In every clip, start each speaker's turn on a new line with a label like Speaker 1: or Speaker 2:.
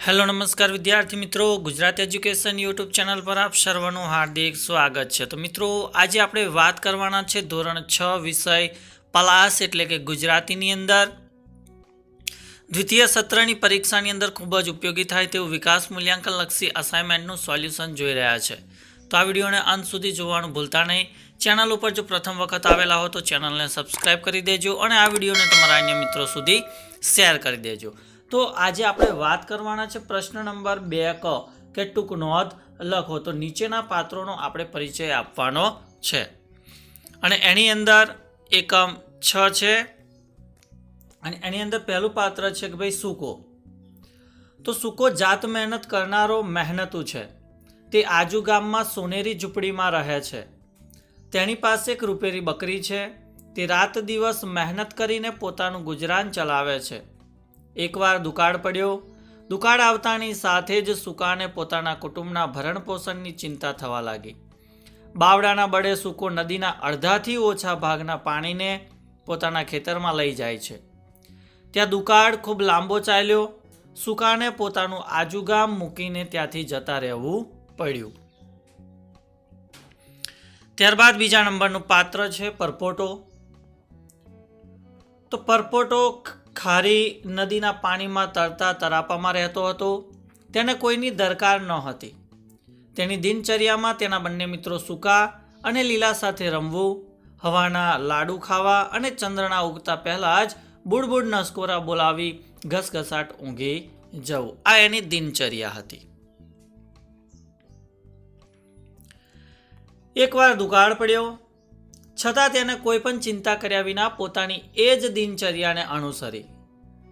Speaker 1: Hello નમસ્કાર વિદ્યાર્થી મિત્રો, ગુજરાત એજ્યુકેશન યુટ્યુબ ચેનલ પર આપ સર્વનું હાર્દિક સ્વાગત છે। તો મિત્રો, આજે આપણે વાત કરવાના છે ધોરણ 6 વિષય પલાસ એટલે કે ગુજરાતીની અંદર દ્વિતીય સત્રની પરીક્ષાની અંદર ખૂબ જ ઉપયોગી થાય તેવું વિકાસ મૂલ્યાંકન લક્ષી અસાઇનમેન્ટનું સોલ્યુશન જોઈ રહ્યા છે। તો આ વિડીયોને અંત સુધી જોવાનું ભૂલતા નહીં। ચેનલ ઉપર જો પ્રથમ વખત આવેલા હો તો ચેનલને સબસ્ક્રાઇબ કરી દેજો અને આ વિડીયોને તમારા અન્ય મિત્રો સુધી શેર કરી દેજો। તો આજે આપણે વાત કરવાના છે પ્રશ્ન નંબર 2 ક કે ટૂંક નોંધ લખો। તો નીચેના પાત્રોનો આપણે પરિચય આપવાનો છે અને એની અંદર એકમ 6 છે અને એની અંદર પહેલું પાત્ર છે કે ભાઈ સૂકો। તો સૂકો જાત મહેનત કરનારો મહેનતુ છે। તે આજુ ગામમાં સોનેરી ઝૂંપડીમાં રહે છે। તેની પાસે એક રૂપેરી બકરી છે। તે રાત દિવસ મહેનત કરીને પોતાનું ગુજરાન ચલાવે છે। એકવાર દુકાળ પડ્યો। દુકાળ આવતાની સાથે જ સૂકાને પોતાના કુટુંબના ભરણપોષણની ચિંતા થવા લાગી। બાવડાના બળે સૂકો નદીના અડધાથી ઓછા ભાગના પાણીને પોતાના ખેતરમાં લઈ જાય છે। ત્યાં દુકાળ ખૂબ લાંબો ચાલ્યો। સૂકાને પોતાનું આજુગામ મૂકીને ત્યાંથી જતા રહેવું પડ્યું। ત્યારબાદ બીજા નંબરનું પાત્ર છે પરપોટો। તો પરપોટો ખારી નદીના પાણીમાં તરતા તરાપામાં રહેતો હતો। તેને કોઈની દરકાર ન હતી। તેની દિનચર્યામાં તેના બંને મિત્રો સૂકા અને લીલા સાથે રમવું, હવાના લાડુ ખાવા અને ચંદ્રના ઉગતા પહેલાં જ બુડબુડ નસકોરા બોલાવી ઘસઘસાટ ઊંઘી જવું, આ એની દિનચર્યા હતી। એકવાર દુકાળ પડ્યો, છતાં તેને કોઈ પણ ચિંતા કર્યા વિના પોતાની એ જ દિનચર્યાને અનુસરી।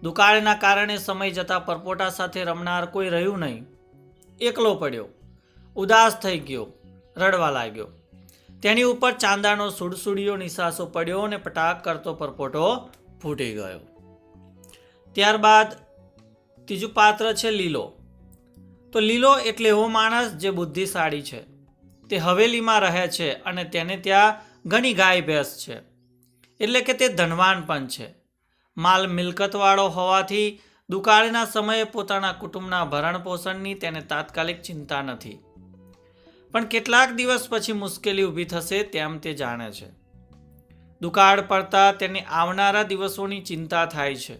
Speaker 1: દુકાળના કારણે સમય જતાં પરપોટા સાથે રમનાર કોઈ રહ્યું નહીં। એકલો પડ્યો, ઉદાસ થઈ ગયો, રડવા લાગ્યો। તેની ઉપર ચાંદાનો સુડસુડિયો નિશાસો પડ્યો અને પટાક કરતો પરપોટો ફૂટી ગયો। ત્યારબાદ ત્રીજું પાત્ર છે લીલો। તો લીલો એટલે એવો માણસ જે બુદ્ધિશાળી છે। તે હવેલીમાં રહે છે અને તેને ત્યાં ઘણી ગાય ભેંસ છે, એટલે કે તે ધનવાન પણ છે। માલ મિલકતવાળો હોવાથી દુકાળના સમયે પોતાના કુટુંબના ભરણપોષણની તેને તાત્કાલિક ચિંતા નથી, પણ કેટલાક દિવસ પછી મુશ્કેલી ઊભી થશે તેમ તે જાણે છે। દુકાળ પડતા તેને આવનારા દિવસોની ચિંતા થાય છે।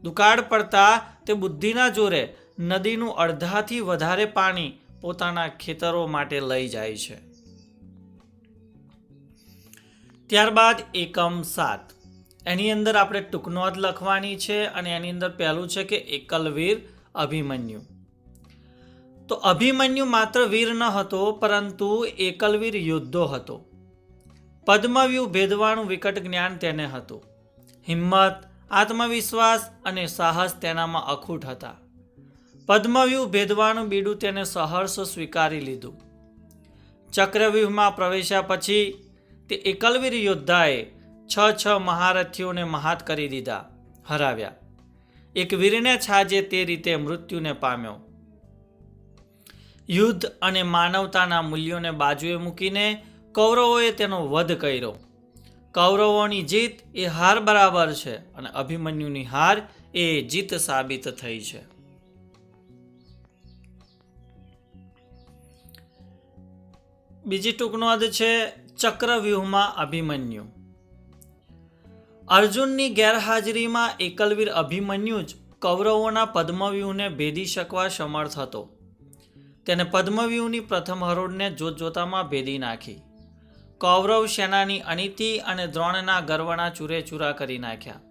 Speaker 1: દુકાળ પડતા તે બુદ્ધિના જોરે નદીનું અડધાથી વધારે પાણી પોતાના ખેતરો માટે લઈ જાય છે। ત્યારબાદ એકમ 7, એની અંદર આપણે ટૂંક નોંધ લખવાની છે અને એની અંદર પહેલું છે કે એકલવીર અભિમન્યુ। તો અભિમન્યુ માત્ર વીર ન હતો, પરંતુ એકલવીર યોદ્ધો હતો। પદ્મવ્યૂહ ભેદવાનું વિકટ જ્ઞાન તેને હતું। હિંમત, આત્મવિશ્વાસ અને સાહસ તેનામાં અખૂટ હતા। પદ્મવ્યૂહ ભેદવાનું બીડું તેને સહર્ષ સ્વીકારી લીધું। ચક્રવ્યૂહમાં પ્રવેશ્યા પછી તે એકલવીર યોદ્ધાએ 6 મહારથીઓને મહાત કરી દીધા, હરાવ્યા। એક વીરને છાજે તે રીતે મૃત્યુને પામ્યો। યુદ્ધ અને માનવતાના મૂલ્યોને બાજુએ મૂકીને કૌરવોએ તેનો વધ કર્યો। કૌરવોની જીત એ હાર બરાબર છે અને અભિમન્યુની હાર એ જીત સાબિત થઈ છે। બીજી ટૂંક નોંધ છે ચક્રવ્યૂહમાં અભિમન્યુ। અર્જુનની ગેરહાજરીમાં એકલવીર અભિમન્યુ જ કૌરવોના પદ્મવ્યૂહને ભેદી શકવા સમર્થ હતો। તેને પદ્મવ્યૂહની પ્રથમ હરોળને જોતજોતામાં ભેદી નાખી। કૌરવ સેનાની અનીતિ અને દ્રોણના ગર્વના ચૂરેચૂરા કરી નાખ્યા।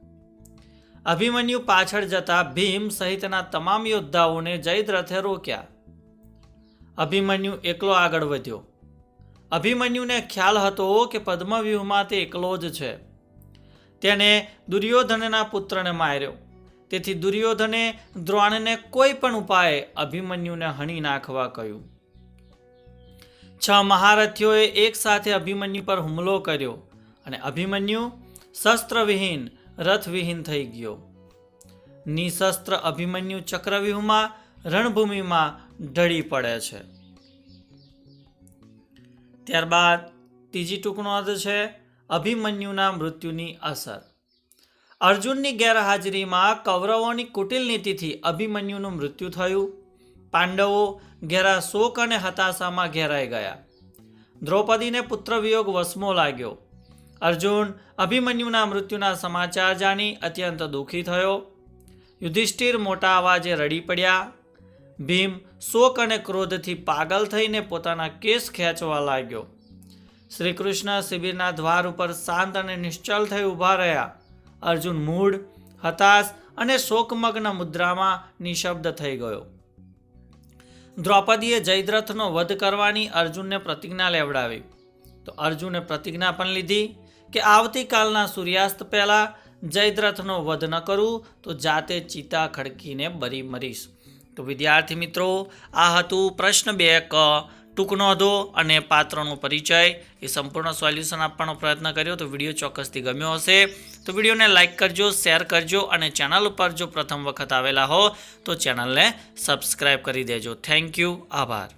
Speaker 1: અભિમન્યુ પાછળ જતા ભીમ સહિતના તમામ યોદ્ધાઓને જયદ્રથે રોક્યા। અભિમન્યુ એકલો આગળ વધ્યો। અભિમન્યુને ખ્યાલ હતો કે પદ્મવ્યૂહમાં તે એકલો જ છે। તેને દુર્યોધનના પુત્રને માર્યો, તેથી દુર્યોધને દ્રોણને કોઈ પણ ઉપાયે અભિમન્યુને હણી નાખવા કહ્યું। 6 મહારથીઓએ એક સાથે અભિમન્યુ પર હુમલો કર્યો અને અભિમન્યુ શસ્ત્રવિહીન, રથવિહીન થઈ ગયો। નિશસ્ત્ર અભિમન્યુ ચક્રવ્યૂહમાં રણભૂમિમાં ઢળી પડે છે। ત્યારબાદ ત્રીજી ટૂંક નોંધ છે અભિમન્યુના મૃત્યુની અસર। અર્જુનની ગેરહાજરીમાં કૌરવોની કુટિલ નીતિથી અભિમન્યુનું મૃત્યુ થયું. પાંડવો ઘેરા શોક અને હતાશામાં ઘેરાઈ ગયા. દ્રૌપદીને પુત્રવિયોગ વસમો લાગ્યો. અર્જુન અભિમન્યુના મૃત્યુના સમાચાર જાણી અત્યંત દુઃખી થયો. યુધિષ્ઠિર મોટા અવાજે રડી પડ્યા. ભીમ શોક અને ક્રોધથી પાગલ થઈને પોતાના કેસ ખેંચવા લાગ્યો. શ્રી કૃષ્ણ શિબિરના દ્વાર ઉપર શાંત અને નિશ્ચલ થઈ ઊભા રહ્યા. અર્જુન મૂઢ, હતાશ અને શોકમગ્ન મુદ્રામાં નિશબ્દ થઈ ગયો. દ્રૌપદીએ જયદ્રથનો વધ કરવાની અર્જુનને પ્રતિજ્ઞા લેવડાવી. તો અર્જુને પ્રતિજ્ઞા પણ લીધી કે આવતીકાલના સૂર્યાસ્ત પહેલા જયદ્રથનો વધ ન કરું તો જાતે ચિતા ખડકીને બરી મરીશ. તો વિદ્યાર્થી મિત્રો, આ હતું પ્રશ્ન 2 ટૂંક નોંધો અને પાત્રનો પરિચય. એ સંપૂર્ણ સોલ્યુશન આપવાનો પ્રયત્ન કર્યો. તો વિડીયો ચોક્કસથી ગમ્યો હશે તો વિડીયોને લાઇક કરજો, શેર કરજો અને ચેનલ ઉપર જો પ્રથમ વખત આવેલા હો તો ચેનલને સબસ્ક્રાઈબ કરી દેજો. Thank you. આભાર.